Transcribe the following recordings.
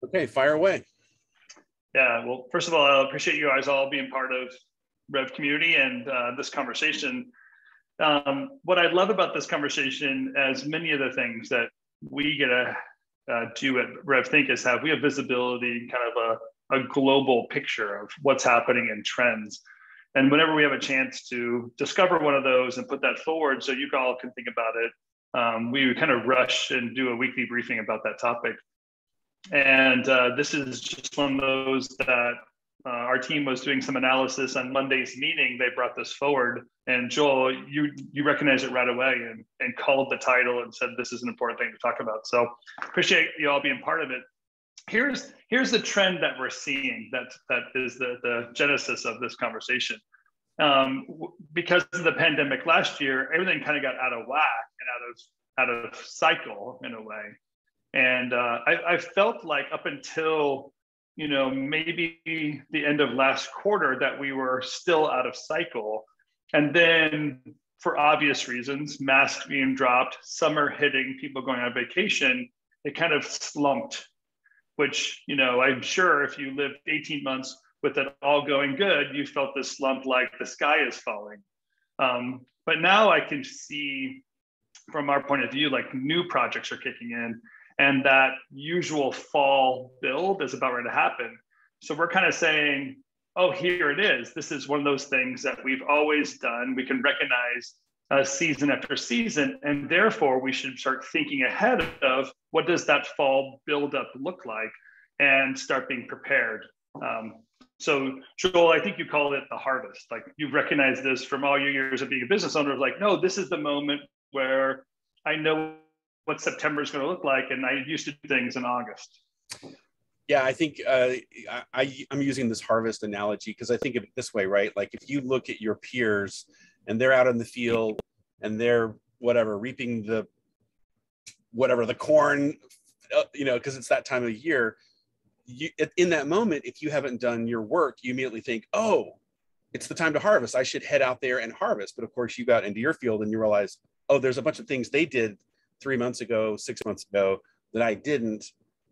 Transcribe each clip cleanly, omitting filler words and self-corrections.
Okay, fire away. Yeah, well, first of all, I appreciate you guys all being part of Rev community and this conversation. What I love about this conversation, as many of the things that we get to do at RevThink, is we have visibility, kind of a global picture of what's happening in trends. And whenever we have a chance to discover one of those and put that forward so you all can think about it, we kind of rush and do a weekly briefing about that topic. And this is just one of those that our team was doing some analysis on Monday's meeting. They brought this forward, and Joel, you recognized it right away and called the title and said this is an important thing to talk about. So appreciate you all being part of it. Here's the trend that we're seeing that is the genesis of this conversation. Because of the pandemic last year, everything kind of got out of whack and out of cycle in a way. And I felt like up until, maybe the end of last quarter that we were still out of cycle. And then for obvious reasons, masks being dropped, summer hitting, people going on vacation, it kind of slumped, which, I'm sure if you lived 18 months with it all going good, you felt this slump like the sky is falling. But now I can see from our point of view, like new projects are kicking in, and that usual fall build is about ready to happen. So we're kind of saying, oh, here it is. This is one of those things that we've always done. We can recognize season after season, and therefore we should start thinking ahead of what does that fall buildup look like and start being prepared. So Joel, I think you called it the harvest. Like, you've recognized this from all your years of being a business owner, like, no, this is the moment where I know what September is going to look like, and I used to do things in August. Yeah, I think I'm using this harvest analogy because I think of it this way, right? Like, if you look at your peers and they're out in the field and they're reaping the corn, because it's that time of year. In that moment, if you haven't done your work, you immediately think, oh, it's the time to harvest. I should head out there and harvest. But of course, you got into your field and you realize, oh, there's a bunch of things they did 3 months ago, 6 months ago that I didn't.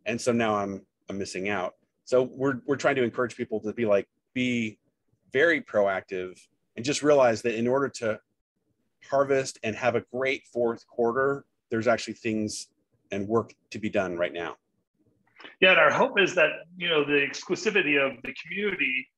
And so now I'm missing out. So we're trying to encourage people to be very proactive and just realize that in order to harvest and have a great fourth quarter, there's actually things and work to be done right now. Yeah, and our hope is that, the exclusivity of the community,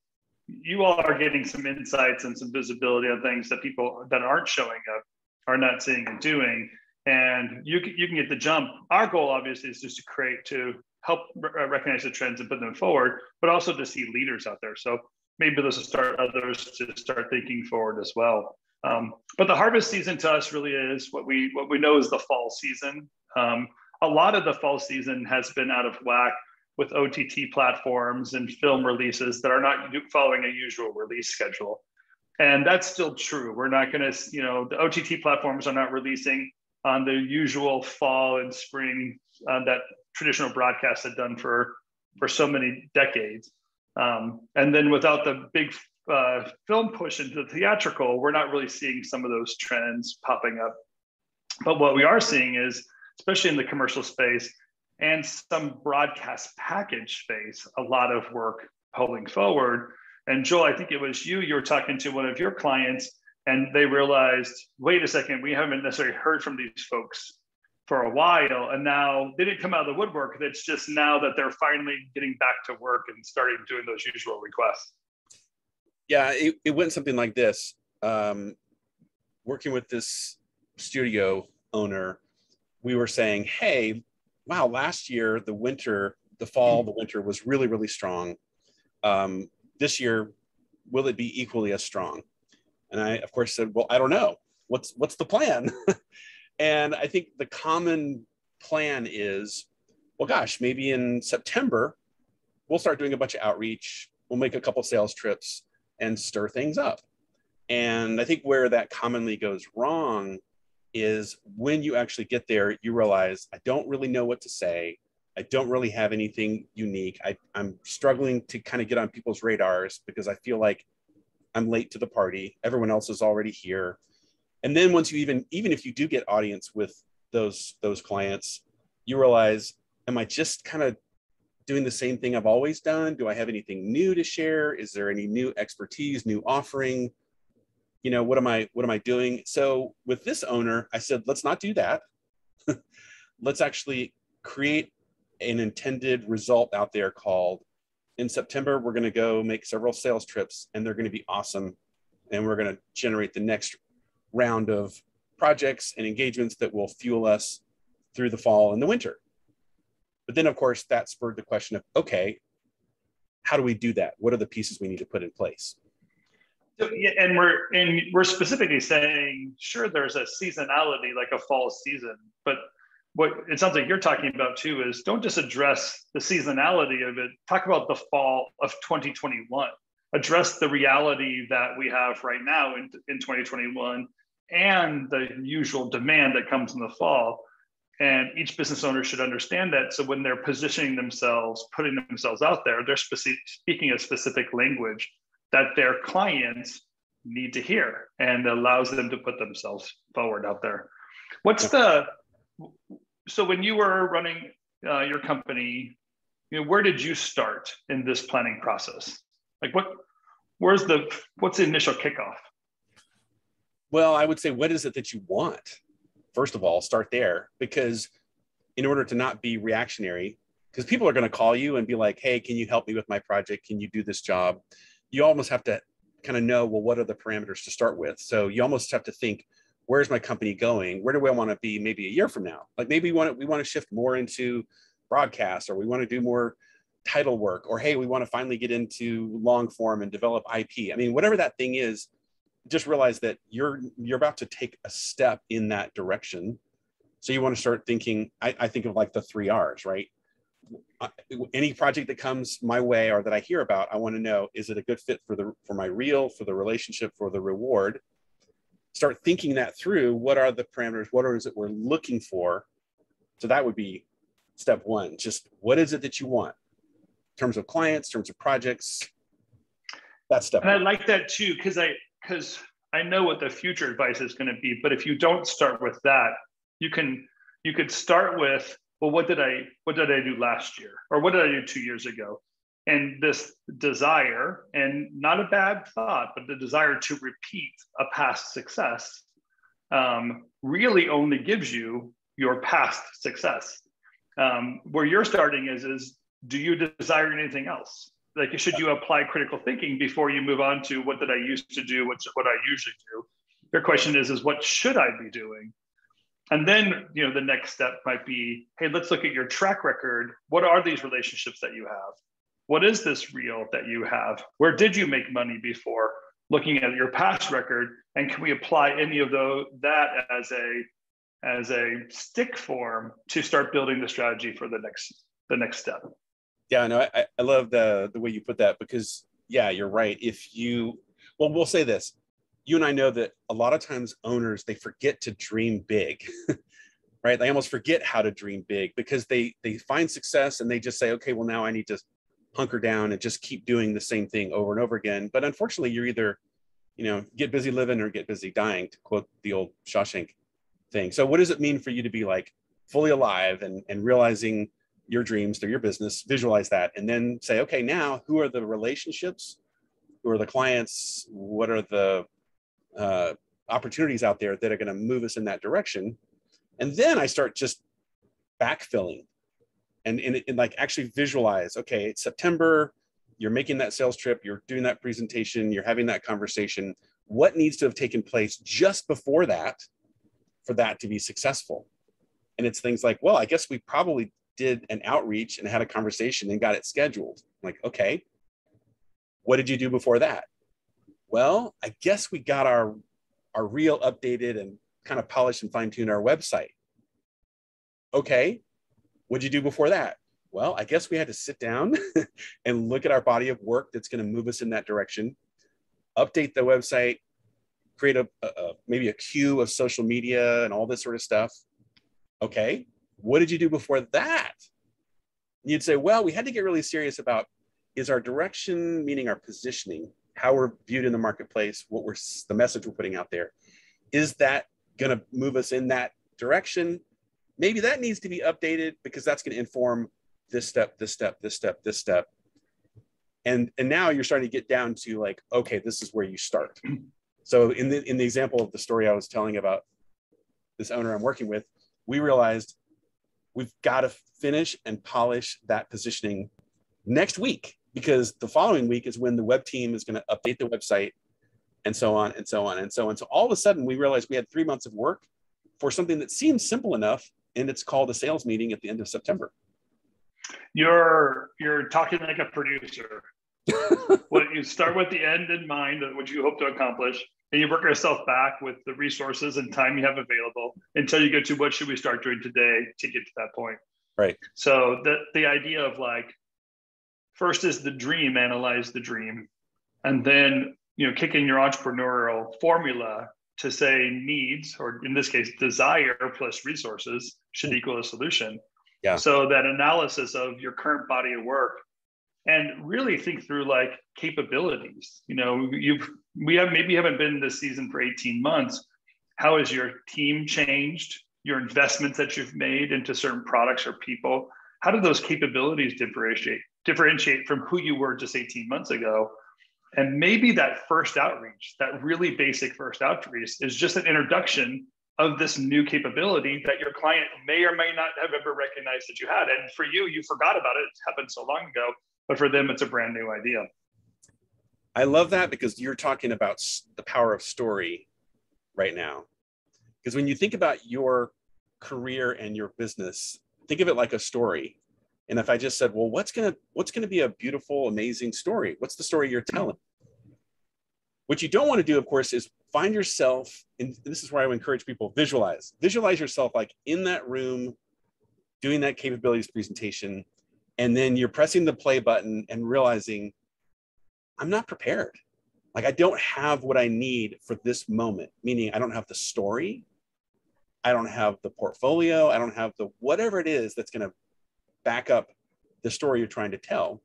you all are getting some insights and some visibility on things that people that aren't showing up are not seeing and doing. And you can get the jump. Our goal, obviously, is just to help recognize the trends and put them forward, but also to see leaders out there. So maybe this will start others to start thinking forward as well. But the harvest season to us really is what we know is the fall season. A lot of the fall season has been out of whack with OTT platforms and film releases that are not following a usual release schedule. And that's still true. We're not going to, the OTT platforms are not releasing on the usual fall and spring that traditional broadcasts had done for so many decades. And then without the big film push into the theatrical, we're not really seeing some of those trends popping up. But what we are seeing is, especially in the commercial space and some broadcast package space, a lot of work pulling forward. And Joel, I think it was you were talking to one of your clients, and they realized, wait a second, we haven't necessarily heard from these folks for a while. And now they didn't come out of the woodwork. It's just now that they're finally getting back to work and starting doing those usual requests. Yeah, it went something like this. Working with this studio owner, we were saying, hey, wow, last year, the winter was really, really strong. This year, will it be equally as strong? And I, of course, said, well, I don't know. What's the plan? And I think the common plan is, well, gosh, maybe in September, we'll start doing a bunch of outreach. We'll make a couple sales trips and stir things up. And I think where that commonly goes wrong is when you actually get there, you realize, I don't really know what to say. I don't really have anything unique. I'm struggling to kind of get on people's radars because I feel like I'm late to the party. Everyone else is already here. And then once you even if you do get audience with those clients, you realize, am I just kind of doing the same thing I've always done? Do I have anything new to share? Is there any new expertise, new offering? What am I doing? So with this owner, I said, let's not do that. Let's actually create an intended result out there called, in September, we're going to go make several sales trips, and they're going to be awesome. And we're going to generate the next round of projects and engagements that will fuel us through the fall and the winter. But then, of course, that spurred the question of, okay, how do we do that? What are the pieces we need to put in place? So, yeah, and we're specifically saying, sure, there's a seasonality like a fall season, but what it sounds like you're talking about too is don't just address the seasonality of it. Talk about the fall of 2021. Address the reality that we have right now in 2021 and the usual demand that comes in the fall. And each business owner should understand that. So when they're positioning themselves, putting themselves out there, they're speaking a specific language that their clients need to hear and allows them to put themselves forward out there. So when you were running your company, where did you start in this planning process? Like what's the initial kickoff? Well, I would say, what is it that you want? First of all, start there, because in order to not be reactionary, because people are going to call you and be like, hey, can you help me with my project? Can you do this job? You almost have to kind of know, well, what are the parameters to start with? So you almost have to think, where's my company going? Where do I want to be maybe a year from now? Like maybe we want to shift more into broadcast, or we want to do more title work, or hey, we want to finally get into long form and develop IP. I mean, whatever that thing is, just realize that you're about to take a step in that direction. So you want to start thinking, I think of like the 3 R's, right? Any project that comes my way or that I hear about, I want to know, is it a good fit for my reel, for the relationship, for the reward? Start thinking that through. What are the parameters? What is it we're looking for? So that would be step one. Just what is it that you want in terms of clients, in terms of projects? That's step one. And I like that too, because I know what the future advice is going to be. But if you don't start with that, you could start with, well, what did I do last year, or what did I do 2 years ago? And this desire, and not a bad thought, but the desire to repeat a past success really only gives you your past success. Where you're starting is do you desire anything else? Like, should you apply critical thinking before you move on to what did I used to do, what's what I usually do? Your question is what should I be doing? And then, the next step might be, hey, let's look at your track record. What are these relationships that you have? What is this reel that you have? Where did you make money before? Looking at your past record, and can we apply any of that as a stick form to start building the strategy for the next step? Yeah, no, I love the way you put that, because yeah, you're right. We'll say this. You and I know that a lot of times owners, they forget to dream big, right? They almost forget how to dream big because they find success and they just say, okay, well, now I need to hunker down and just keep doing the same thing over and over again. But unfortunately, you're either, get busy living or get busy dying, to quote the old Shawshank thing. So what does it mean for you to be like fully alive and realizing your dreams through your business, visualize that, and then say, okay, now who are the relationships? Who are the clients? What are the opportunities out there that are going to move us in that direction? And then I start just backfilling and like actually visualize, okay, it's September, you're making that sales trip, you're doing that presentation, you're having that conversation. What needs to have taken place just before that for that to be successful? And it's things like, well, I guess we probably did an outreach and had a conversation and got it scheduled. I'm like, okay, what did you do before that? Well, I guess we got our reel updated and kind of polished and fine-tuned our website. Okay, what'd you do before that? Well, I guess we had to sit down and look at our body of work that's going to move us in that direction, update the website, create maybe a queue of social media and all this sort of stuff. Okay, what did you do before that? And you'd say, well, we had to get really serious about, is our direction, meaning our positioning, how we're viewed in the marketplace, the message we're putting out there, is that going to move us in that direction? Maybe that needs to be updated because that's going to inform this step, this step, this step, this step. And now you're starting to get down to like, okay, this is where you start. So in the example of the story I was telling about this owner I'm working with, we realized we've got to finish and polish that positioning next week, because the following week is when the web team is going to update the website, and so on and so on and so on. So all of a sudden we realized we had 3 months of work for something that seems simple enough, and it's called a sales meeting at the end of September. You're talking like a producer. What you start with the end in mind, what you hope to accomplish, and you work yourself back with the resources and time you have available until you get to what should we start doing today to get to that point. Right. So the idea of like, first is the dream, analyze the dream, and then kick in your entrepreneurial formula to say needs, or in this case, desire plus resources should equal a solution. Yeah. So that analysis of your current body of work, and really think through like capabilities. We haven't been this season for 18 months. How has your team changed? Your investments that you've made into certain products or people, how do those capabilities differentiate from who you were just 18 months ago? And maybe that first outreach, that really basic first outreach, is just an introduction of this new capability that your client may or may not have ever recognized that you had. And for you, you forgot about it. It happened so long ago, but for them, it's a brand new idea. I love that, because you're talking about the power of story right now. Because when you think about your career and your business, think of it like a story. And if I just said, well, what's gonna be a beautiful, amazing story? What's the story you're telling? What you don't want to do, of course, is find yourself, and this is where I would encourage people, visualize yourself like in that room doing that capabilities presentation, and then you're pressing the play button and realizing, I'm not prepared. Like, I don't have what I need for this moment, meaning I don't have the story, I don't have the portfolio, I don't have the whatever it is that's going to back up the story you're trying to tell.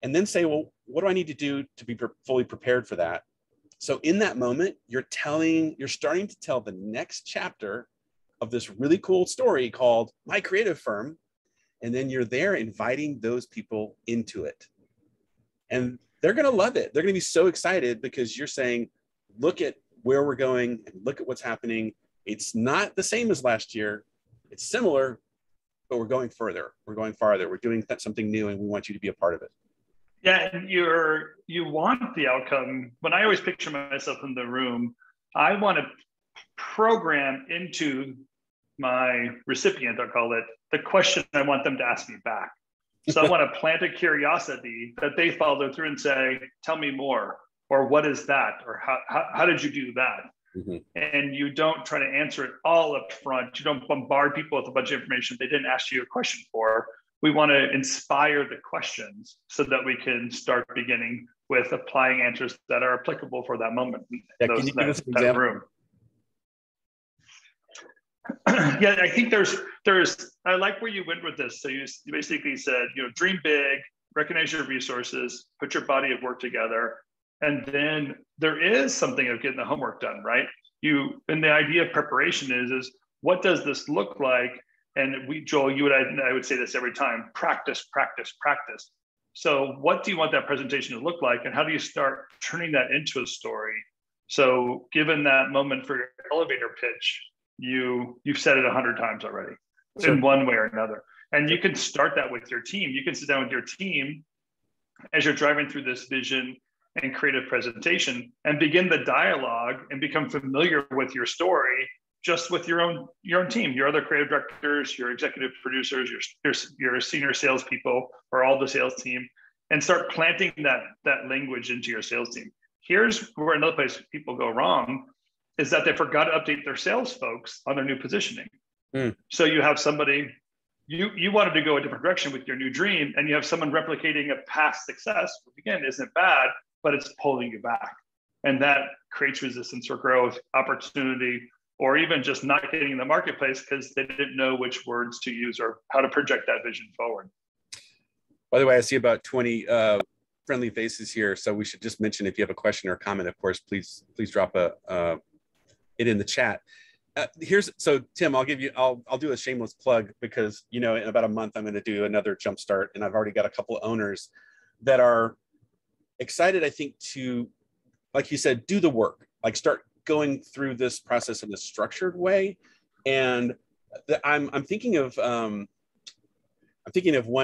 And then say, well, what do I need to do to be fully prepared for that? So in that moment, you're starting to tell the next chapter of this really cool story called My Creative Firm. And then you're there inviting those people into it. And they're going to love it. They're going to be so excited, because you're saying, look at where we're going and look at what's happening. It's not the same as last year. It's similar, but we're going further. We're going farther. We're doing something new, and we want you to be a part of it. Yeah, and you want the outcome. When I always picture myself in the room, I want to program into my recipient, I'll call it, the question I want them to ask me back. So I want to plant a curiosity that they follow through and say, tell me more, or what is that? Or how did you do that? Mm-hmm. And you don't try to answer it all up front. You don't bombard people with a bunch of information they didn't ask you a question for. We want to inspire the questions so that we can start beginning with applying answers that are applicable for that moment. Yeah, can you give us an example? Room. Yeah, I think there's. I like where you went with this. So you basically said, dream big, recognize your resources, put your body of work together, and then there is something of getting the homework done, right? And the idea of preparation is what does this look like? And Joel, I would say this every time: practice, practice, practice. So what do you want that presentation to look like, and how do you start turning that into a story? So given that moment for your elevator pitch, you've said it 100 times already, sure, in one way or another. And you can start that with your team. You can sit down with your team as you're driving through this vision and creative presentation and begin the dialogue and become familiar with your story just with your own team, your other creative directors, your executive producers, your senior salespeople, or all the sales team, and start planting that language into your sales team. Here's where another place people go wrong is that they forgot to update their sales folks on their new positioning. So you have somebody, you wanted to go a different direction with your new dream, and you have someone replicating a past success, which again isn't bad, but it's pulling you back. And that creates resistance or growth, opportunity, or even just not getting in the marketplace because they didn't know which words to use or how to project that vision forward. By the way, I see about 20 friendly faces here. So we should just mention, if you have a question or a comment, of course, please drop it in the chat. So Tim, I'll do a shameless plug because, in about a month, I'm going to do another Jumpstart, and I've already got a couple of owners that are excited, I think, to, like you said, do the work, like start going through this process in a structured way. And I'm thinking of one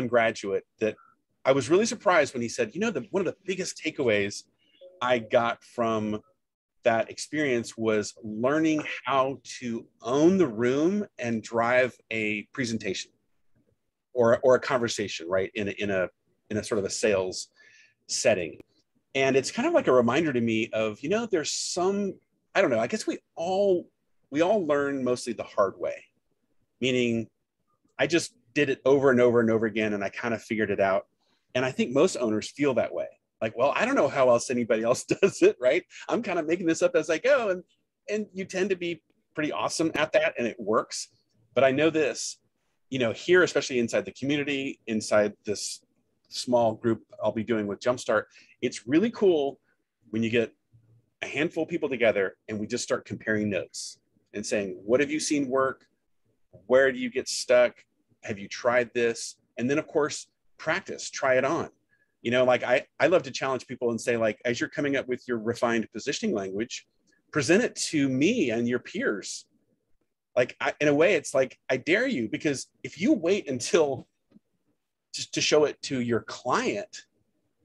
graduate that I was really surprised when he said, one of the biggest takeaways I got from that experience was learning how to own the room and drive a presentation or a conversation, right, in a sort of a sales setting. And it's kind of like a reminder to me of, there's some, I don't know, I guess we all learn mostly the hard way, meaning I just did it over and over and over again, and I kind of figured it out. And I think most owners feel that way. Like, well, I don't know how else anybody else does it, right? I'm kind of making this up as I go. And you tend to be pretty awesome at that, and it works. But I know this, here, especially inside the community, inside this small group I'll be doing with Jumpstart, it's really cool when you get a handful of people together and we just start comparing notes and saying, what have you seen work? Where do you get stuck? Have you tried this? And then, of course, practice, try it on. Like I love to challenge people and say, like, as you're coming up with your refined positioning language, present it to me and your peers. Like, in a way, it's like, I dare you, because if you wait until just to show it to your client,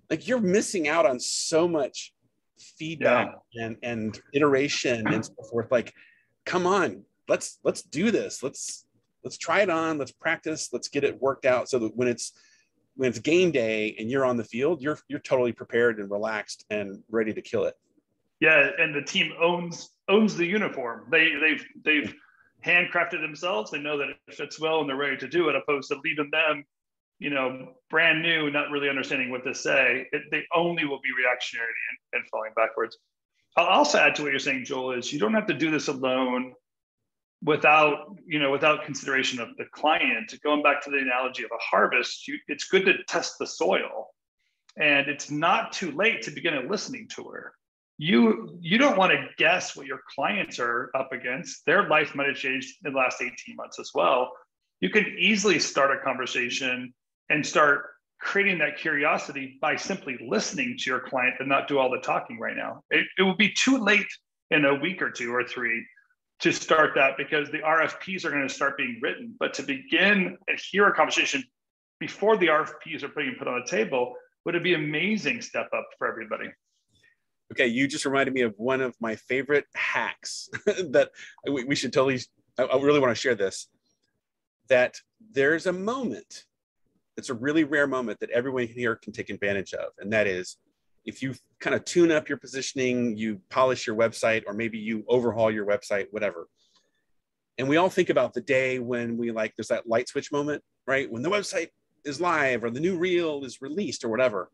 like, you're missing out on so much feedback and iteration and so forth. Like, come on, let's do this. Let's try it on. Let's practice. Let's get it worked out so that when it's game day and you're on the field, you're totally prepared and relaxed and ready to kill it. Yeah, and the team owns the uniform. They've handcrafted themselves. They know that it fits well and they're ready to do it, opposed to leaving them, brand new, not really understanding what to say. They only will be reactionary and falling backwards. I'll also add to what you're saying, Joel, is you don't have to do this alone without consideration of the client. Going back to the analogy of a harvest, it's good to test the soil, and it's not too late to begin a listening tour. You don't want to guess what your clients are up against. Their life might have changed in the last 18 months as well. You can easily start a conversation and start creating that curiosity by simply listening to your client and not do all the talking right now. It will be too late in a week or 2 or 3 to start that, because the RFPs are going to start being written. But to begin and hear a conversation before the RFPs are being put on the table would be an amazing step up for everybody. Okay, you just reminded me of one of my favorite hacks that we should totally, I really want to share this, that there's a moment, it's a really rare moment that everyone here can take advantage of. And that is, if you kind of tune up your positioning, you polish your website, or maybe you overhaul your website, whatever. And we all think about the day when there's that light switch moment, right? When the website is live or the new reel is released or whatever.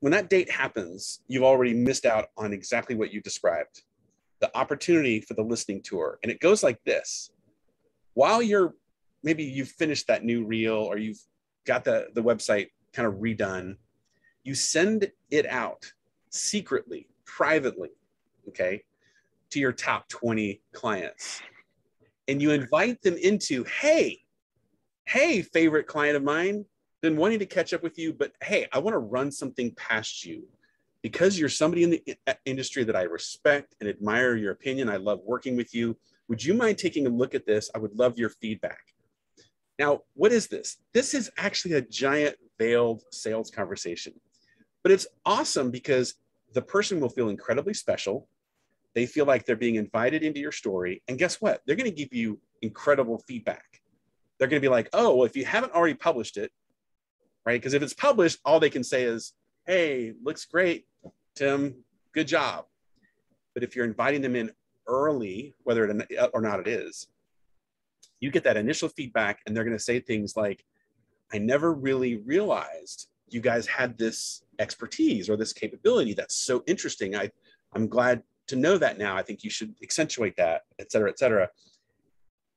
When that date happens, you've already missed out on exactly what you described, the opportunity for the listening tour. And it goes like this. While maybe you've finished that new reel, or you've got the website kind of redone, you send it out secretly, privately, okay, to your top 20 clients. And you invite them into, hey, favorite client of mine, been wanting to catch up with you, but hey, I want to run something past you because you're somebody in the industry that I respect and admire your opinion. I love working with you. Would you mind taking a look at this? I would love your feedback. Now, what is this? This is actually a giant veiled sales conversation, but it's awesome because the person will feel incredibly special. They feel like they're being invited into your story. And guess what? They're going to give you incredible feedback. They're going to be like, oh, well, if you haven't already published it, right? Because if it's published, all they can say is, hey, looks great, Tim, good job. But if you're inviting them in early, whether or not it is, you get that initial feedback, and they're going to say things like, I never really realized you guys had this expertise or this capability. That's so interesting. I'm glad to know that now. I think you should accentuate that, et cetera, et cetera.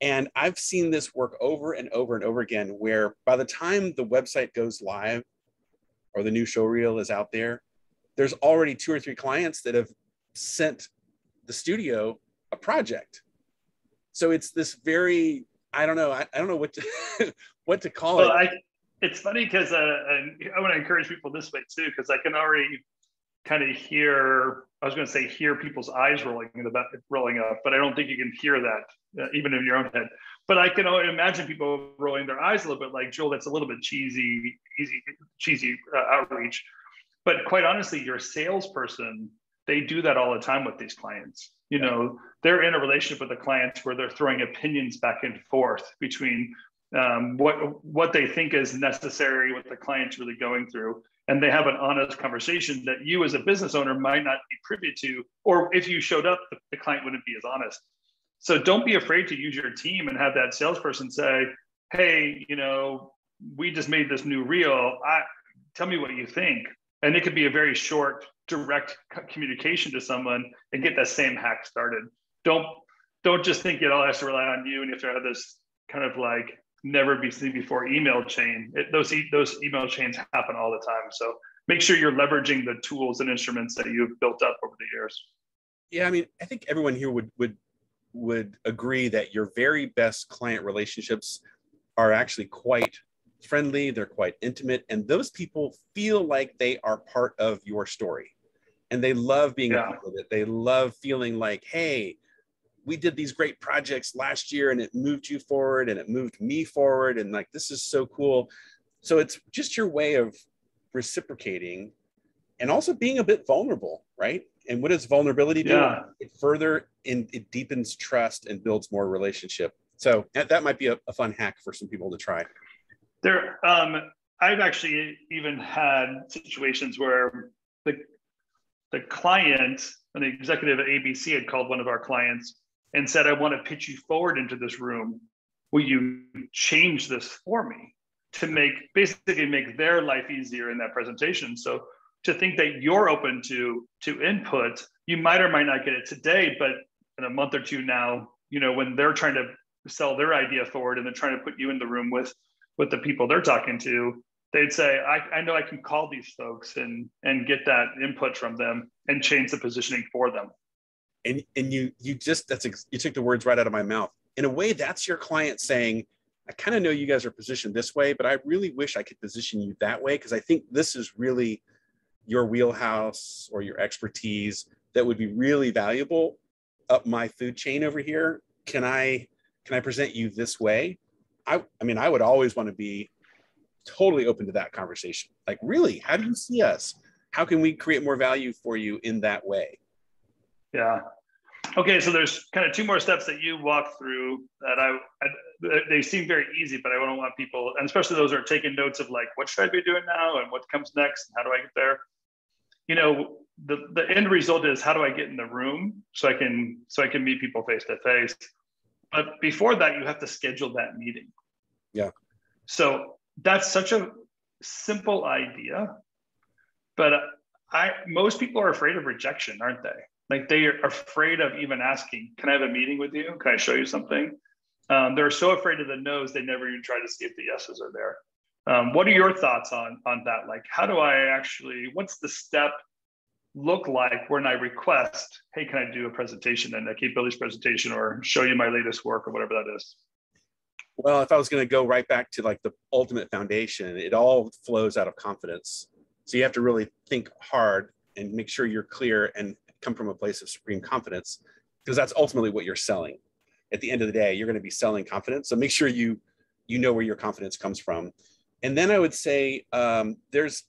And I've seen this work over and over and over again, where by the time the website goes live or the new show reel is out there, there's already 2 or 3 clients that have sent the studio a project. So it's this very, I don't know. I don't know what to, what to call well, it. It's funny because I want to encourage people this way too, because I can already kind of hear, I was going to say hear people's eyes rolling in the back, rolling up, but I don't think you can hear that even in your own head. But I can imagine people rolling their eyes a little bit like, Joel, that's a little bit cheesy outreach. But quite honestly, your salesperson, they do that all the time with these clients. You know, they're in a relationship with the clients where they're throwing opinions back and forth between what they think is necessary, what the client's really going through. And they have an honest conversation that you as a business owner might not be privy to, or if you showed up, the client wouldn't be as honest. So don't be afraid to use your team and have that salesperson say, hey, you know, we just made this new reel. Tell me what you think. And it could be a very short, direct communication to someone and get that same hack started. Don't just think it all has to rely on you. And if you have this kind of like never be seen before email chain, those email chains happen all the time. So make sure you're leveraging the tools and instruments that you've built up over the years. Yeah, I mean, I think everyone here would agree that your very best client relationships are actually quite friendly, they're quite intimate, and those people feel like they are part of your story. And they love being a part of it. They love feeling like, hey, we did these great projects last year and it moved you forward and it moved me forward. And like, this is so cool. So it's just your way of reciprocating and also being a bit vulnerable, right? And what does vulnerability do? It deepens trust and builds more relationship. So that might be a fun hack for some people to try. I've actually even had situations where the client and the executive at ABC had called one of our clients and said, I want to pitch you forward into this room. Will you change this for me to basically make their life easier in that presentation? So to think that you're open to input, you might or might not get it today, but in a month or two now, you know, when they're trying to sell their idea forward and they're trying to put you in the room with the people they're talking to, they'd say, I know I can call these folks and get that input from them and change the positioning for them. And you took the words right out of my mouth. In a way, that's your client saying, I kind of know you guys are positioned this way, but I really wish I could position you that way, because I think this is really your wheelhouse or your expertise that would be really valuable up my food chain over here. Can I present you this way? I mean, I would always want to be totally open to that conversation. Like, really, how do you see us? How can we create more value for you in that way? Yeah. Okay, so there's kind of two more steps that you walk through that they seem very easy, but I don't want people, and especially those who are taking notes of like, what should I be doing now and what comes next? How do I get there? You know, the end result is, how do I get in the room so I can meet people face to face? But before that, you have to schedule that meeting. Yeah. So that's such a simple idea, but most people are afraid of rejection, aren't they? Like, they are afraid of even asking, can I have a meeting with you? Can I show you something? They're so afraid of the no's, they never even try to see if the yeses are there. What are your thoughts on that? Like, what's the step look like when I request, hey, can I do a presentation and a capabilities presentation or show you my latest work or whatever that is? Well, if I was going to go right back to like the ultimate foundation, it all flows out of confidence. So you have to really think hard and make sure you're clear and come from a place of supreme confidence, because that's ultimately what you're selling. At the end of the day, you're going to be selling confidence. So make sure you know where your confidence comes from. And then I would say there's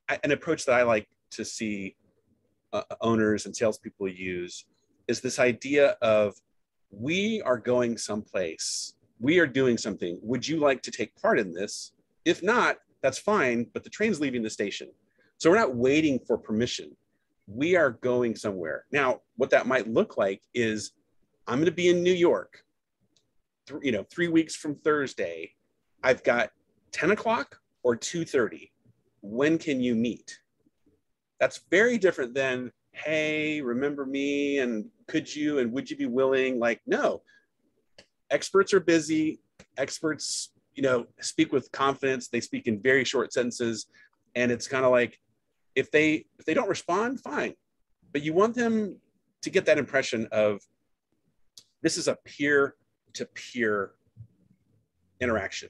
an approach that I like to see owners and salespeople use is this idea of, we are going someplace, we are doing something. Would you like to take part in this? If not, that's fine, but the train's leaving the station. So we're not waiting for permission. We are going somewhere. Now, what that might look like is, I'm going to be in New York, 3 weeks from Thursday. I've got 10 o'clock or 2:30. When can you meet? That's very different than, hey, remember me, and could you, and would you be willing? Like, no, experts are busy. Experts, speak with confidence. They speak in very short sentences. And it's kind of like, if they don't respond, fine. But you want them to get that impression of this is a peer-to-peer interaction,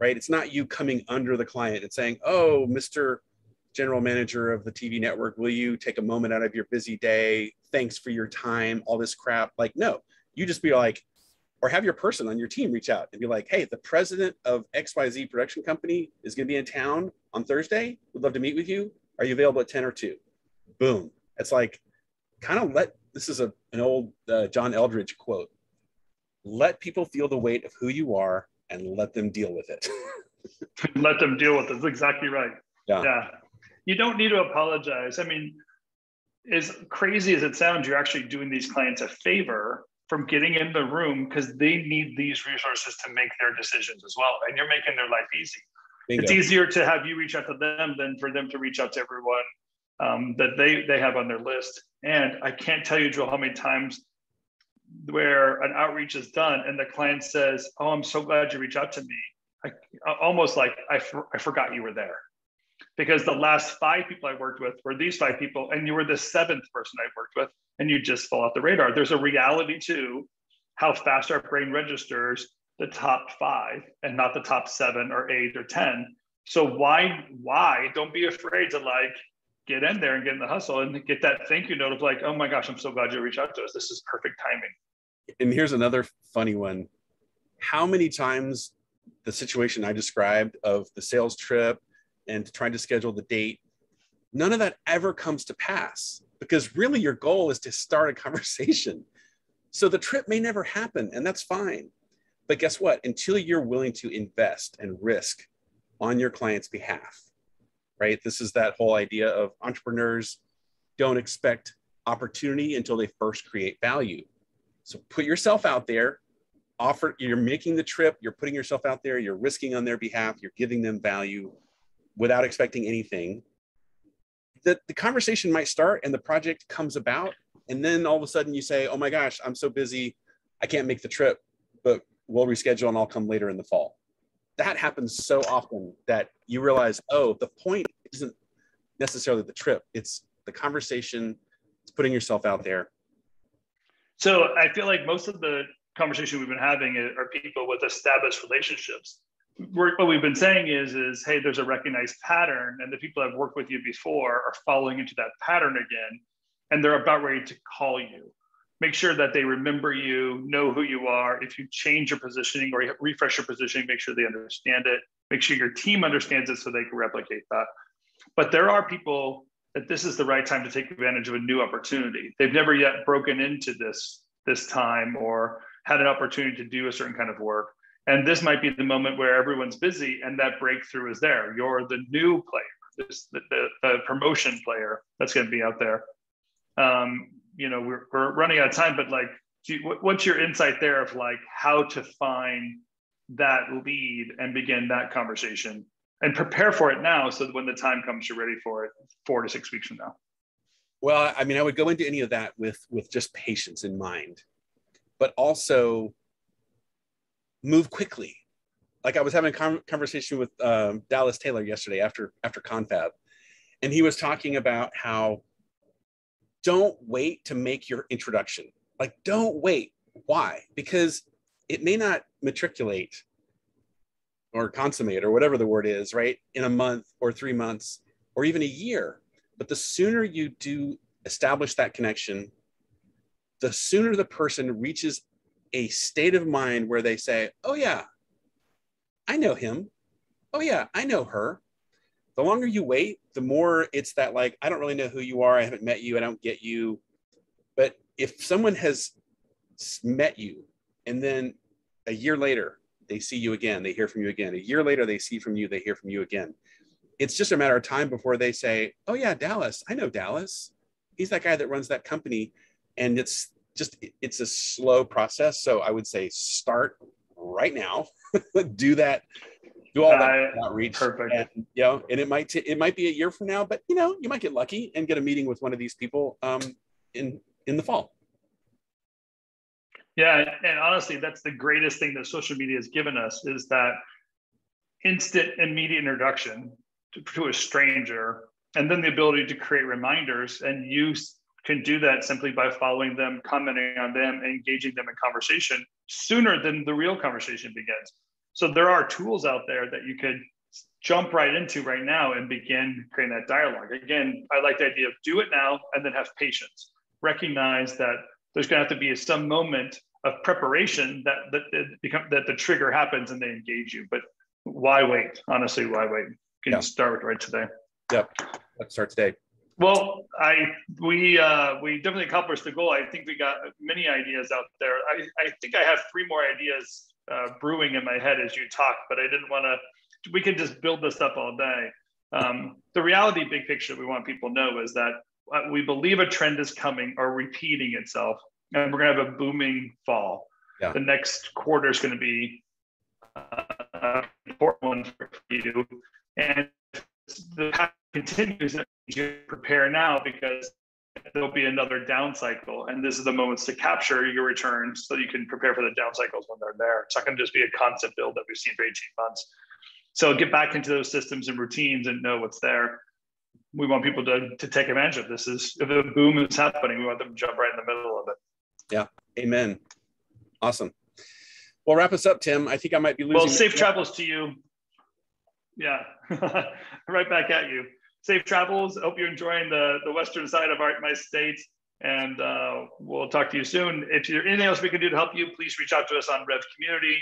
right? It's not you coming under the client and saying, oh, Mr. General Manager of the TV network, will you take a moment out of your busy day? Thanks for your time, all this crap. Like, no, you just be like, or have your person on your team reach out and be like, hey, the president of XYZ production company is going to be in town on Thursday. Would love to meet with you. Are you available at 10 or 2? Boom. It's like, kind of this is an old John Eldridge quote. Let people feel the weight of who you are and let them deal with it. Let them deal with it. That's exactly right. Yeah. You don't need to apologize. I mean, as crazy as it sounds, you're actually doing these clients a favor from getting in the room because they need these resources to make their decisions as well. And you're making their life easy. Bingo. It's easier to have you reach out to them than for them to reach out to everyone that they have on their list. And I can't tell you, Joel, how many times where an outreach is done and the client says, oh, I'm so glad you reached out to me. Almost like I forgot you were there. Because the last 5 people I worked with were these 5 people, and you were the 7th person I worked with, and you just fall off the radar. There's a reality to how fast our brain registers the top 5 and not the top 7 or 8 or 10. So why don't be afraid to like get in there and get in the hustle and get that thank you note of like, oh my gosh, I'm so glad you reached out to us. This is perfect timing. And here's another funny one. How many times the situation I described of the sales trip and trying to schedule the date, none of that ever comes to pass because really your goal is to start a conversation. So the trip may never happen and that's fine. But guess what? Until you're willing to invest and risk on your client's behalf, right? This is that whole idea of entrepreneurs don't expect opportunity until they first create value. So put yourself out there, you're making the trip, you're putting yourself out there, you're risking on their behalf, you're giving them value without expecting anything. The conversation might start and the project comes about. And then all of a sudden you say, oh my gosh, I'm so busy. I can't make the trip, but we'll reschedule and I'll come later in the fall. That happens so often that you realize, oh, the point isn't necessarily the trip. It's the conversation. It's putting yourself out there. So I feel like most of the conversation we've been having are people with established relationships. What we've been saying is, hey, there's a recognized pattern and the people that have worked with you before are following into that pattern again, and they're about ready to call you. Make sure that they remember you, know who you are. If you change your positioning or refresh your positioning, make sure they understand it. Make sure your team understands it so they can replicate that. But there are people that this is the right time to take advantage of a new opportunity. They've never yet broken into this time or had an opportunity to do a certain kind of work. And this might be the moment where everyone's busy and that breakthrough is there. You're the new player, the promotion player that's going to be out there. We're running out of time, but like, what's your insight there of like how to find that lead and begin that conversation and prepare for it now so that when the time comes, you're ready for it 4 to 6 weeks from now? Well, I mean, I would go into any of that with just patience in mind, but also move quickly. Like I was having a conversation with Dallas Taylor yesterday after Confab, and he was talking about how don't wait to make your introduction. Like don't wait. Why? Because it may not matriculate or consummate or whatever the word is, right? In a month or 3 months or even a year. But the sooner you do establish that connection, the sooner the person reaches a state of mind where they say, oh yeah, I know him. Oh yeah, I know her. The longer you wait, the more it's that like, I don't really know who you are. I haven't met you. I don't get you. But if someone has met you and then a year later, they see you again, they hear from you again. A year later, they see from you, they hear from you again. It's just a matter of time before they say, oh yeah, Dallas, I know Dallas. He's that guy that runs that company. And it's a slow process. So I would say start right now, do all that outreach. Perfect. And, and it might be a year from now, but you might get lucky and get a meeting with one of these people in the fall. Yeah, and honestly, that's the greatest thing that social media has given us is that instant, immediate introduction to a stranger, and then the ability to create reminders and use can do that simply by following them, commenting on them, engaging them in conversation sooner than the real conversation begins. So there are tools out there that you could jump right into right now and begin creating that dialogue. Again, I like the idea of do it now and then have patience. Recognize that there's going to have to be some moment of preparation that the trigger happens and they engage you. But why wait? Honestly, why wait? You can start right today. Yep. Let's start today. Well, we definitely accomplished the goal. I think we got many ideas out there. I think I have 3 more ideas brewing in my head as you talk, but I didn't want to. We could just build this up all day. The reality, big picture, we want people to know is that we believe a trend is coming or repeating itself, and we're going to have a booming fall. Yeah. The next quarter is going to be an important one for you, and the path continues. You prepare now because there'll be another down cycle, and this is the moments to capture your returns so you can prepare for the down cycles when they're there. It's not going to just be a constant build that we've seen for 18 months. So get back into those systems and routines and know what's there. We want people to take advantage of this. If the boom is happening, we want them to jump right in the middle of it. Yeah. Amen. Awesome. Well, wrap us up, Tim. I think I might be losing. Well, safe travels to you. Yeah. Right back at you. Safe travels. Hope you're enjoying the western side of my state. And we'll talk to you soon. If there's anything else we can do to help you, please reach out to us on Rev Community.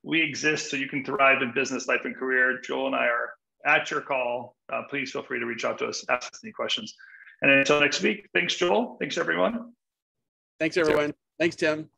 We exist so you can thrive in business, life, and career. Joel and I are at your call. Please feel free to reach out to us, ask us any questions. And until next week, thanks, Joel. Thanks, everyone. Thanks, everyone. Thanks, Tim.